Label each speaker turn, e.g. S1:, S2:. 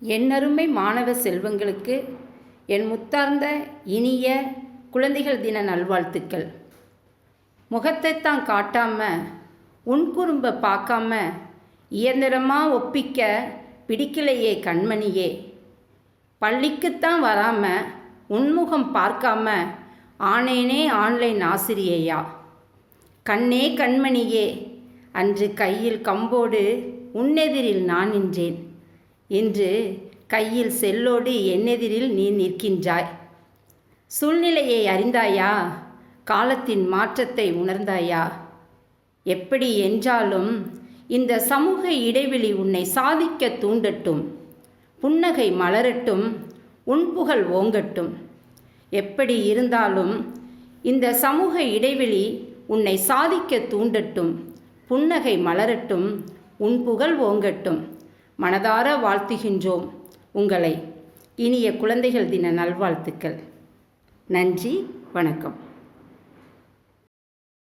S1: என்னருமை மாணவ செல்வங்களுக்கு என் முத்தார்ந்த இனிய குழந்தைகள் தின நல்வாழ்த்துக்கள். முகத்தைத்தான் காட்டாம உன்குறும்ப பார்க்காம இயந்திரமாக ஒப்பிக்க பிடிக்கலையே கண்மணியே. பள்ளிக்குத்தான் வராம உன்முகம் பார்க்காம ஆனேனே ஆன்லைன் ஆசிரியையா. கண்ணே கண்மணியே, அன்று கையில் கம்போடு உன்னெதிரில் நான் நின்றேன். இன்று கையில் செல்லோடு என்னெதிரில் நீ நிற்கின்றாய். சூழ்நிலையை அறிந்தாயா? காலத்தின் மாற்றத்தை உணர்ந்தாயா? எப்படி என்றாலும் இந்த சமூக இடைவெளி உன்னை சாதிக்க தூண்டட்டும். புன்னகை மலரட்டும், உன்புகழ் ஓங்கட்டும். எப்படி இருந்தாலும் இந்த சமூக இடைவெளி உன்னை சாதிக்க தூண்டட்டும், புன்னகை மலரட்டும், உன்புகழ் ஓங்கட்டும். மனதார வாழ்த்துகின்றோம் உங்களை. இனிய குழந்தைகள் தின நல்வாழ்த்துக்கள். நன்றி, வணக்கம்.